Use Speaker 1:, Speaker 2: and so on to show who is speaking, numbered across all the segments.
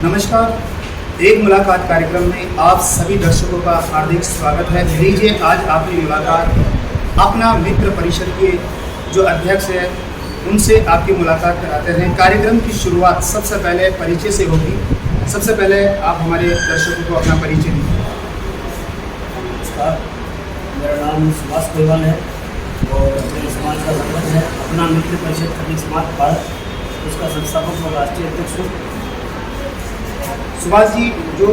Speaker 1: नमस्कार। एक मुलाकात कार्यक्रम में आप सभी दर्शकों का हार्दिक स्वागत है। लीजिए आज आपकी मुलाकात अपना मित्र परिषद के जो अध्यक्ष है उनसे आपकी मुलाकात कराते हैं। कार्यक्रम की शुरुआत सबसे पहले परिचय से होगी। सबसे पहले आप हमारे दर्शकों को अपना परिचय दीजिए।
Speaker 2: नमस्कार, मेरा नाम सुभाष गोयवाल है और मेरे समाज का सरपंच है। अपना मित्र परिषद खटीक समाज भारत, उसका संस्थापक और राष्ट्रीय अध्यक्ष हूँ।
Speaker 1: सुभाष जी, जो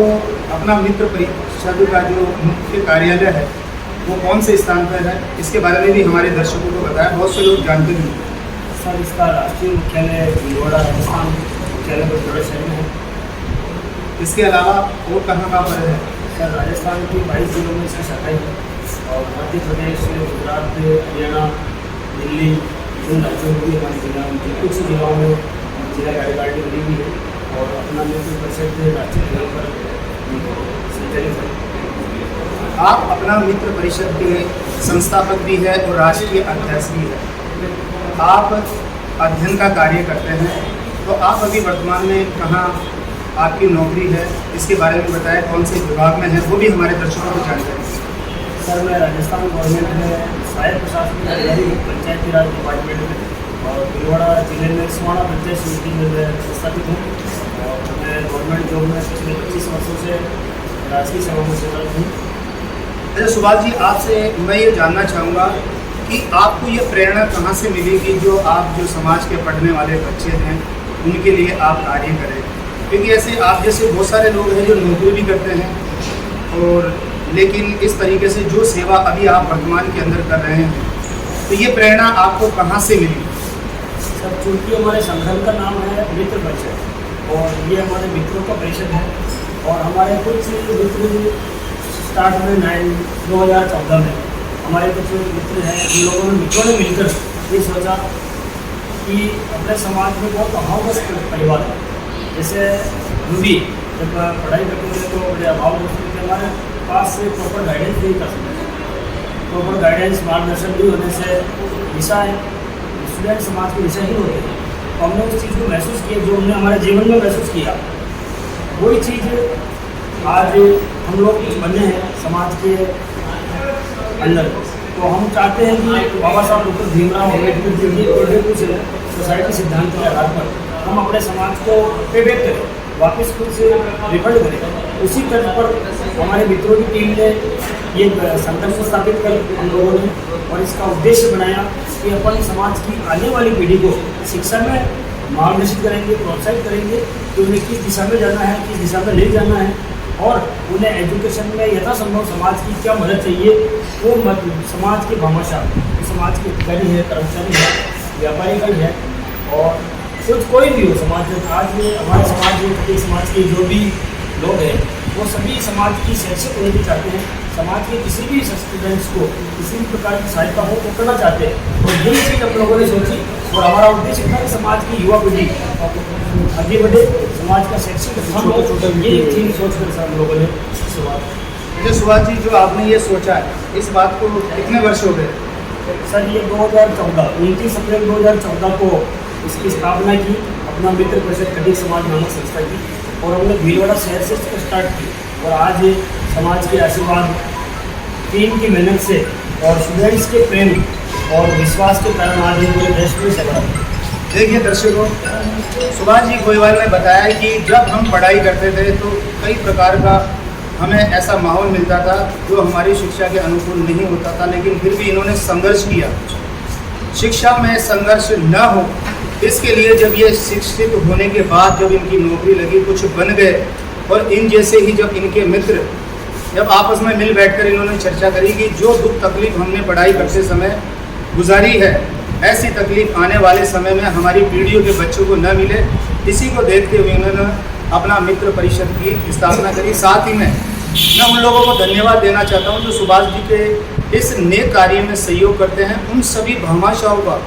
Speaker 1: अपना मित्र परिषद का जो मुख्य कार्यालय है वो कौन से स्थान पर है, इसके बारे में भी हमारे दर्शकों को बताया। बहुत से लोग जानते नहीं।
Speaker 2: सर, इसका राष्ट्रीय मुख्यालय भिलवाड़ा राजस्थान मुख्यालय भिलवाड़ा शहर में है।
Speaker 1: इसके अलावा और कहाँ पर है?
Speaker 2: सर, राजस्थान की 22 जिलों में इसकी शाखाएँ हैं और मध्य प्रदेश, गुजरात, हरियाणा, दिल्ली, इन राज्यों में भी हमारे जिला में कुछ जिलों में जिला कार्यकारिणी बनी हुई है और अपना मित्र परिषद राष्ट्रीय लेवल पर संचालित है।
Speaker 1: आप अपना मित्र परिषद के संस्थापक भी है और राष्ट्रीय अध्यक्ष भी है। आप अध्ययन का कार्य करते हैं, तो आप अभी वर्तमान में कहाँ आपकी नौकरी है, इसके बारे में बताएं। कौन से विभाग में है वो भी हमारे दर्शकों को जानकारी।
Speaker 2: सर, मैं राजस्थान गवर्नमेंट में सहायक प्रशासनिक अधिकारी हूँ, पंचायती राज डिपार्टमेंट में, और भिलवाड़ा जिले में स्वाना पंचायत समिति में मैं स्थापित हूँ और मैं गवर्नमेंट जॉब में पिछले 25 वर्षों से राजकीय सेवा में सेवारत हूँ।
Speaker 1: अच्छा सुभाष जी, आपसे मैं ये जानना चाहूँगा कि आपको ये प्रेरणा कहाँ से मिली कि जो आप जो समाज के पढ़ने वाले बच्चे हैं उनके लिए आप कार्य करें। क्योंकि ऐसे आप जैसे बहुत सारे लोग हैं जो नौकरी भी करते हैं और लेकिन इस तरीके से जो सेवा अभी आप वर्तमान के अंदर कर रहे हैं, तो ये प्रेरणा आपको कहाँ से मिली?
Speaker 2: सर, चूँकि हमारे संगठन का नाम है मित्र परिषद और ये हमारे मित्रों का परिषद है और हमारे कुछ मित्र स्टार्ट में 2014 में हमारे कुछ मित्र हैं, उन लोगों ने मित्रों ने मिलकर ये सोचा कि अपने समाज में बहुत अभावग्रस्त परिवार है। जैसे रूबी जब पढ़ाई करते थे तो बड़े अभावग्रस्त थे, हमारे पास से प्रॉपर गाइडेंस नहीं कर सकते। प्रॉपर गाइडेंस मार्गदर्शन भी होने से दिशा स्टूडेंट समाज की दिशा ही होती है। तो हमने उस चीज़ को महसूस किया जो हमने हमारे जीवन में महसूस किया, वही चीज़ आज हम लोग कुछ बने हैं समाज के अंदर। तो हम चाहते हैं कि बाबा साहब डॉक्टर भीमराव अम्बेडकर जी के कुछ सोसाइटी सिद्धांत के आधार पर हम अपने समाज को पे बैक करें, वापस कुछ रिफंड करें। उसी तर्ज पर हमारे मित्रों की टीम ने ये संगठन स्थापित कर हम लोगों ने और इसका उद्देश्य बनाया कि अपन समाज की आने वाली पीढ़ी को शिक्षा में मार्गदर्शित करेंगे, प्रोत्साहित करेंगे कि उन्हें किस दिशा में जाना है, किस दिशा में ले जाना है और उन्हें एजुकेशन में यथासंभव समाज की क्या मदद चाहिए वो समाज के भामाशाह, समाज के अधिकारी है, कर्मचारी है, व्यापारी का है और कुछ कोई भी हो समाज में। आज हमारे समाज में समाज के जो भी लोग हैं वो सभी समाज की शैक्षिक उन्नति चाहते हैं, समाज के किसी भी स्टूडेंट्स को किसी भी प्रकार की सहायता हो तो करना चाहते हैं। और यही चीज़ हम लोगों ने सोची और हमारा उद्देश्य था कि समाज की युवा पीढ़ी आगे बढ़े, समाज का शैक्षिक ये चीज़ सोचकर हम लोगों ने शुरुआत।
Speaker 1: जो सुभाष जी, जो आपने ये सोचा है, इस बात को कितने वर्ष हो गए?
Speaker 2: सर, ये 2014 29 अप्रैल 2014 को इसकी स्थापना की, अपना मित्र परिषद खटीक समाज नामक संस्था की और हमने भीलवाड़ा शहर से इसको स्टार्ट की और आज समाज के आशीर्वाद, टीम की मेहनत से और स्टूडेंट्स के प्रेम और विश्वास के कारण आज पूरे देश में सेवा।
Speaker 1: देखिए दर्शकों, सुभाष जी गोयवाल ने बताया कि जब हम पढ़ाई करते थे तो कई प्रकार का हमें ऐसा माहौल मिलता था जो हमारी शिक्षा के अनुकूल नहीं होता था, लेकिन फिर भी इन्होंने संघर्ष किया। शिक्षा में संघर्ष न हो इसके लिए जब ये शिक्षित होने के बाद जब इनकी नौकरी लगी, कुछ बन गए और इन जैसे ही जब इनके मित्र जब आपस में मिल बैठकर इन्होंने चर्चा करी कि जो दुख तकलीफ हमने पढ़ाई करते समय गुजारी है, ऐसी तकलीफ आने वाले समय में हमारी पीढ़ियों के बच्चों को न मिले, इसी को देखते हुए उन्होंने अपना मित्र परिषद की स्थापना करी। साथ ही में मैं उन लोगों को धन्यवाद देना चाहता हूँ जो सुभाष जी के इस नेक कार्य में सहयोग करते हैं, उन सभी भामाशाहों का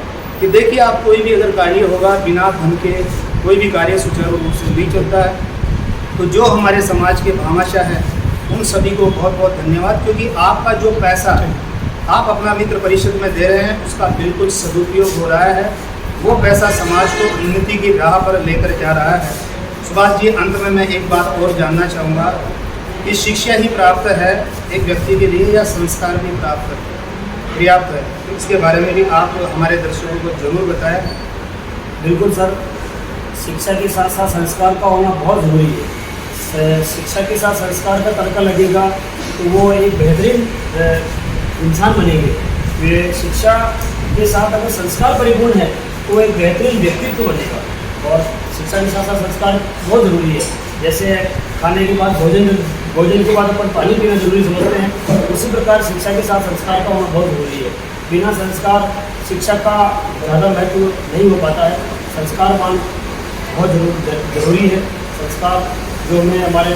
Speaker 1: कि देखिए आप कोई भी अगर कार्य होगा बिना धन के कोई भी कार्य सुचारू रूप से नहीं चलता है। तो जो हमारे समाज के भामाशाह हैं उन सभी को बहुत बहुत धन्यवाद, क्योंकि आपका जो पैसा आप अपना मित्र परिषद में दे रहे हैं उसका बिल्कुल सदुपयोग हो रहा है। वो पैसा समाज को उन्नति की राह पर लेकर जा रहा है। सुभाष जी, अंत में मैं एक बात और जानना चाहूँगा कि शिक्षा ही प्राप्त है एक व्यक्ति के लिए या संस्कार भी पर्याप्त है? इसके बारे में भी आप हमारे दर्शकों को जरूर बताएं।
Speaker 2: बिल्कुल सर, शिक्षा के साथ साथ संस्कार का होना बहुत ज़रूरी है। शिक्षा के साथ संस्कार का तड़का लगेगा तो वो एक बेहतरीन इंसान बनेंगे। वे शिक्षा के साथ अगर संस्कार परिपूर्ण है तो वो एक बेहतरीन व्यक्तित्व बनेगा। और शिक्षा के साथ साथ संस्कार बहुत ज़रूरी है। जैसे खाने के बाद भोजन के बाद अपन पानी पीना जरूरी समझते हैं, उसी प्रकार शिक्षा के साथ संस्कार का होना बहुत ज़रूरी है। बिना संस्कार शिक्षा का ज़्यादा महत्व नहीं हो पाता है। संस्कार मान बहुत ज़रूरी है। संस्कार जो हमें हमारे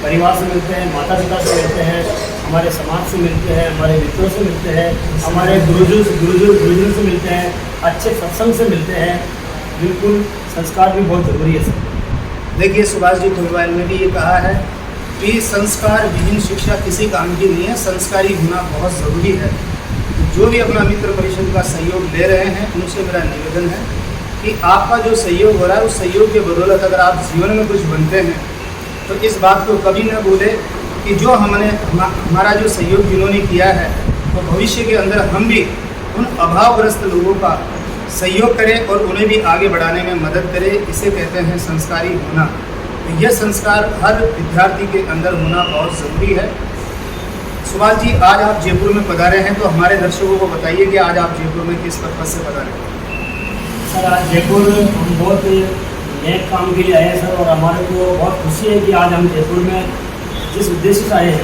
Speaker 2: परिवार से मिलते हैं, माता पिता से मिलते हैं, हमारे समाज से मिलते हैं, हमारे मित्रों से मिलते हैं, हमारे गुरुजन से मिलते हैं, अच्छे सत्संग से मिलते हैं। बिल्कुल संस्कार भी बहुत ज़रूरी है सर।
Speaker 1: देखिए, सुभाष जी गोयवाल ने भी ये कहा है कि संस्कार विहीन शिक्षा किसी काम की नहीं है, संस्कारी होना बहुत ज़रूरी है। जो भी अपना मित्र परिषद का सहयोग ले रहे हैं उनसे मेरा निवेदन है कि आपका जो सहयोग हो रहा है उस सहयोग के बदौलत अगर आप जीवन में कुछ बनते हैं तो इस बात को कभी न भूले कि जो हमारा जो सहयोग जिन्होंने किया है तो भविष्य के अंदर हम भी उन अभावग्रस्त लोगों का सहयोग करें और उन्हें भी आगे बढ़ाने में मदद करें। इसे कहते हैं संस्कारी होना। तो यह संस्कार हर विद्यार्थी के अंदर होना बहुत ज़रूरी है। सुभाष जी, आज आप जयपुर में पधारे हैं तो हमारे दर्शकों को बताइए कि आज आप जयपुर में किस पर्पज से पधारे हैं?
Speaker 2: सर, आज जयपुर हम बहुत नेक काम के लिए आए हैं सर, और हमारे को बहुत खुशी है कि आज हम जयपुर में जिस उद्देश्य से आए हैं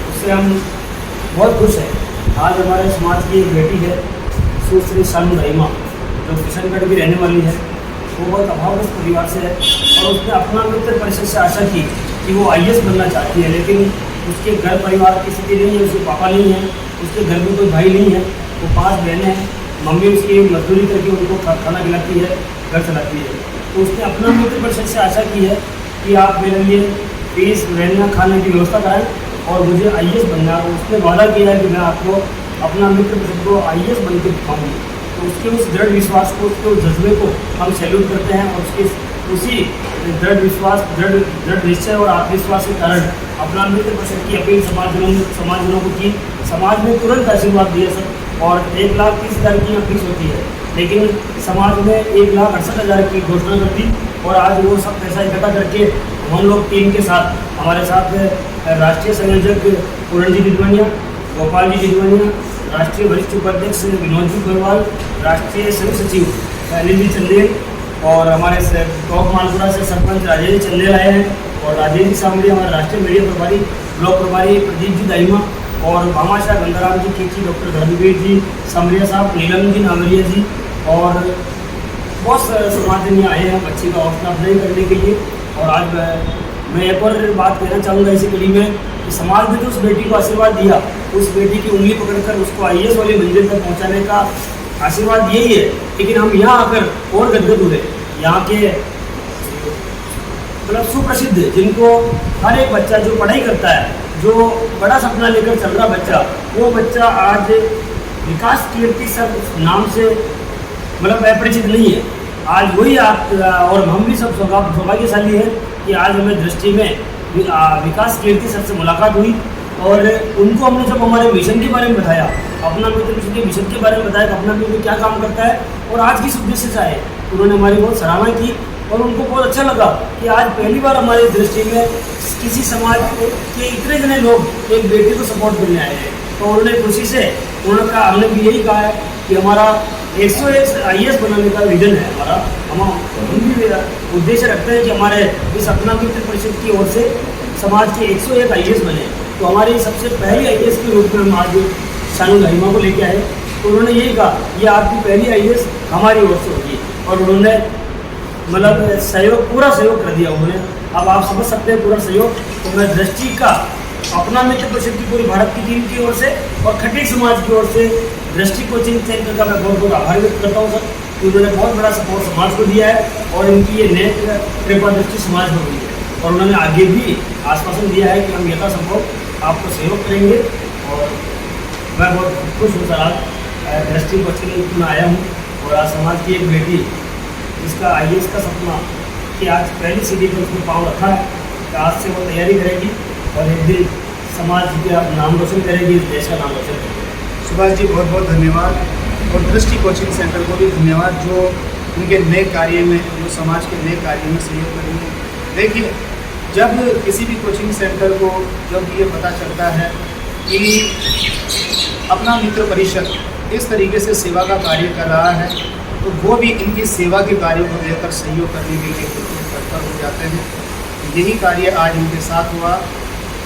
Speaker 2: उससे हम बहुत खुश हैं। आज हमारे समाज की एक बेटी है सुश्री शानू रहीमा, जो किशनगढ़ की रहने वाली है। वो बहुत अभावग्रस्त परिवार से है और उसने अपना मित्र परिषद से आशा की कि वो IAS बनना चाहती है, लेकिन उसके घर परिवार की स्थिति नहीं है, उसके पापा नहीं है, उसके घर में कोई भाई नहीं है। वो 5 बहनें हैं, मम्मी उसकी मजदूरी करके उनको खाना खिलाती है, घर चलाती है। तो उसने अपना मित्र परिषद से आशा की है कि आप मेरे लिए फीस, रहना, खाने की व्यवस्था कराएं और मुझे IAS बनना है। उसने वादा किया है कि मैं आपको अपना मित्र परिषद को IAS बन के दिखाऊँगी। तो उसके उस दृढ़ विश्वास को, उसके उस जज्बे को हम सैल्यूट करते हैं और उसके उसी दृढ़ विश्वास, दृढ़ निश्चय और आत्मविश्वास के कारण अपना मित्र परिषद की अपील समाजजनों को की। समाज ने तुरंत आशीर्वाद दिया सर, और 1,30,000 की फीस होती है, लेकिन समाज ने 1,68,000 की घोषणा कर दी। और आज वो सब पैसा इकट्ठा करके हम लोग टीम के साथ, हमारे साथ राष्ट्रीय संयोजक पूरण जी दिदवनिया, गोपाल जी दिदवनिया, राष्ट्रीय वरिष्ठ उपाध्यक्ष विनोद जी गोयवाल, राष्ट्रीय संयुक्त सचिव अनिल जी चंदेल और हमारे टॉप मालपुरा से सरपंच राजेश जी चंदेल आए हैं, और राजेश जी सामने हमारे राष्ट्रीय मीडिया प्रभारी, ब्लॉक प्रभारी प्रदीप जी दाइमा, और भामाशाह गंगाराम जी खींची, डॉक्टर धर्मवीर जी समरिया साहब, नीलम जी नावरिया जी, और बहुत समाजजन आए हैं बच्चे का हौसला अफजाई करने के लिए। और आज मैं एक और बात कहना चाहूँगा इसी कड़ी में कि समाज ने जो उस बेटी को आशीर्वाद दिया, उस बेटी की उंगली पकड़कर उसको IAS वाली मंजिल तक पहुँचाने का आशीर्वाद यही है। लेकिन हम यहाँ आकर और गदगद हुए। यहाँ के मतलब सुप्रसिद्ध, जिनको हर एक बच्चा जो पढ़ाई करता है, जो बड़ा सपना लेकर चल रहा बच्चा, वो बच्चा आज विकास कीर्ति सर नाम से मतलब अपरिचित नहीं है। आज वही आप और हम भी सब सौभाग्यशाली हैं कि आज हमें दृष्टि में विकास कीर्ति सर से मुलाकात हुई, और उनको हमने जब हमारे मिशन के बारे में बताया, अपना मित्र परिषद के मिशन के बारे में बताया कि अपना मित्र क्या काम करता है और आज किस उद्देश्य से आए, उन्होंने हमारी बहुत सराहना की। और उनको बहुत अच्छा लगा कि आज पहली बार हमारी दृष्टि में किसी समाज के इतने जने लोग एक बेटी को सपोर्ट करने आए हैं। तो उन्होंने खुशी से उन्होंने कहा, हमने भी यही कहा है कि हमारा 101 IAS बनाने का विजन है हमारा। हम भी उद्देश्य रखते हैं कि हमारे इस अपना मित्र परिषद की ओर से समाज के 101 IAS बने। तो हमारी सबसे पहली IAS के रूप में हम आज शानू रहीमा को लेके आए। तो उन्होंने यही कहा, ये आपकी पहली IAS हमारी ओर से होगी, और उन्होंने मतलब सहयोग, पूरा सहयोग कर दिया उन्होंने। अब आप समझ सकते हैं पूरा सहयोग। तो मैं दृष्टि का अपना मित्र परिषद की पूरी भारत की टीम की ओर से और खटीक समाज की ओर से दृष्टि कोचिंग सेंटर का मैं बहुत बहुत आभार व्यक्त करता हूँ सर, कि उन्होंने बहुत बड़ा सपोर्ट समाज को दिया है और इनकी ये नेक कृपा दृष्टि समाज में हुई है। और उन्होंने आगे भी आश्वासन दिया है कि हम यथासंभव आपको सहयोग करेंगे। और मैं बहुत खुश हूँ सर, आज दृष्टि कोचिंग में आया हूँ और आज समाज की एक बेटी जिसका IAS का सपना कि आज पहली सीढ़ी पर उसने पाँव रखा है कि आज से वो तैयारी करेगी और एक दिन समाज का नाम रोशन करेगी, देश का नाम रोशन करेगी।
Speaker 1: सुभाष जी बहुत बहुत धन्यवाद और दृष्टि कोचिंग सेंटर को भी धन्यवाद जो उनके नए कार्य में, जो समाज के नए कार्य में सहयोग करेंगे। देखिए, जब किसी भी कोचिंग सेंटर को जब ये पता चलता है कि अपना मित्र परिषद इस तरीके से सेवा का कार्य कर रहा है, तो वो भी इनकी सेवा के कार्यों को लेकर सहयोग करने के लिए तत्पर हो जाते हैं। यही कार्य आज इनके साथ हुआ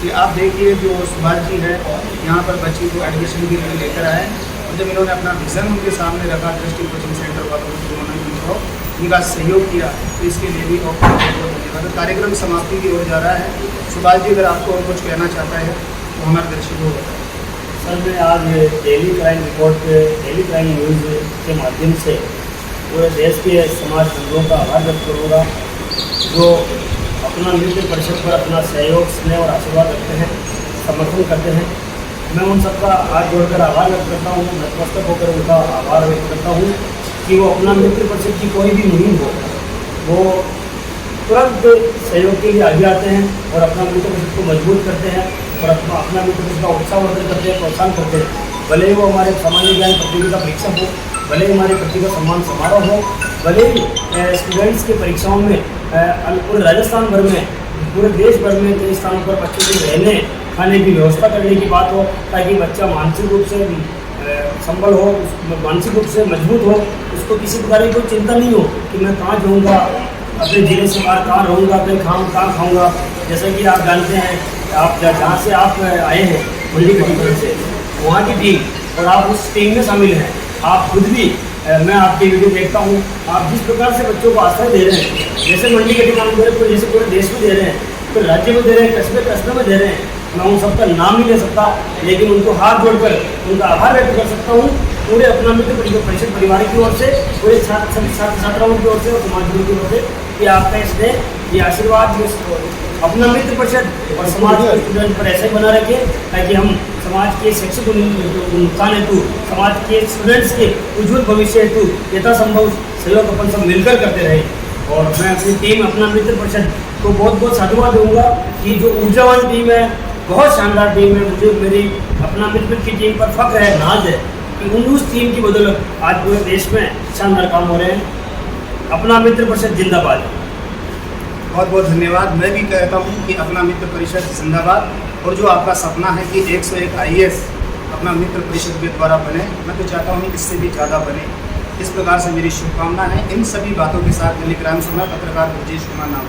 Speaker 1: कि आप देखिए जो सुभाष जी है यहाँ पर बच्ची को एडमिशन के लिए लेकर आए और जब इन्होंने अपना विज़न उनके सामने रखा दृष्टि कोचिंग सेंटर वालों को, उन्होंने इनका सहयोग किया, तो इसके लिए भी बहुत बहुत धन्यवाद। कार्यक्रम समाप्ति की ओर जा रहा है। सुभाष जी अगर आपको और कुछ कहना चाहता है तो हमारे दर्शकों को बताएं।
Speaker 2: सर, मैं आज डेली क्राइम रिपोर्ट पे, डेली क्राइम न्यूज़ के माध्यम से पूरे देश के समाज बंधुओं का आभार व्यक्त करूँगा जो अपना मित्र परिषद पर अपना सहयोग, स्नेह और आशीर्वाद रखते हैं, समर्थन करते हैं। मैं उन सबका हाथ जोड़कर आभार व्यक्त करता हूँ, नतमस्तक होकर उनका आभार व्यक्त करता हूँ कि वो अपना मित्र परिषद की कोई भी मुहिम हो, वो तुरंत सहयोग के लिए आगे आते हैं और अपना मित्र परिषद को मजबूत करते हैं और अपना मित्र परिषद का उत्साहवर्धन करते हैं, प्रोत्साहन करते हैं। भले ही वो हमारे सामान्य ज्ञान प्रतियोगिता परीक्षा हो, भले ही हमारे प्रतिभा सम्मान समारोह हो, भले ही स्टूडेंट्स की परीक्षाओं में पूरे राजस्थान भर में, पूरे देश भर में कई स्थानों पर बच्चों के रहने खाने की व्यवस्था करने की बात हो, ताकि बच्चा मानसिक रूप से संबल हो, मानसिक रूप से मजबूत हो, उसको किसी प्रकार की कोई चिंता नहीं हो कि मैं कहाँ जाऊँगा, अपने जिले से बाहर कहाँ रहूँगा, कहीं कहाँ खाऊँगा। जैसा कि आप जानते हैं, आप जहाँ से आप आए हैं मंडी कटिकल से, वहाँ की टीम और आप उस टीम में शामिल हैं। आप खुद भी, मैं आपकी वीडियो देखता हूँ, आप जिस प्रकार से बच्चों को आश्रय दे रहे हैं, जैसे मंडी कटिकल में जैसे पूरे देश में दे रहे हैं, पूरे राज्य में दे रहे हैं, कस्बे में दे रहे हैं। मैं उन सबका नाम नहीं ले सकता, लेकिन उनको हाथ जोड़कर उनका आभार व्यक्त कर सकता हूँ पूरे अपना मित्र परिषद परिवार की ओर से, पूरे सभी छात्र छात्राओं की ओर से और समाज की ओर से कि आपका इसने ये आशीर्वाद अपना मित्र परिषद और समाज के स्टूडेंट पर ऐसे ही बना रखे, ताकि हम समाज के शैक्षिक उत्थान हेतु, समाज के स्टूडेंट्स के उज्ज्वल भविष्य हेतु यथासंभव सहयोग अपन सब मिलकर करते रहे। और मैं अपनी टीम अपना मित्र परिषद को बहुत बहुत साधुवाद दूंगा कि जो ऊर्जावान टीम है, बहुत शानदार टीम है। मुझे मेरी अपना मित्र की टीम पर फख्र है, नाज है कि उस टीम की बदौलत आज पूरे देश में शानदार काम हो रहे हैं। अपना मित्र परिषद जिंदाबाद।
Speaker 1: बहुत बहुत धन्यवाद। मैं भी कहता हूँ कि अपना मित्र परिषद जिंदाबाद। और जो आपका सपना है कि 101 IAS अपना मित्र परिषद के द्वारा बने, मैं तो चाहता हूँ इससे भी ज़्यादा बने। इस प्रकार से मेरी शुभकामना है। इन सभी बातों के साथ दिल्ली क्राइम से मैं पत्रकार ब्रजेश कुमार नाम।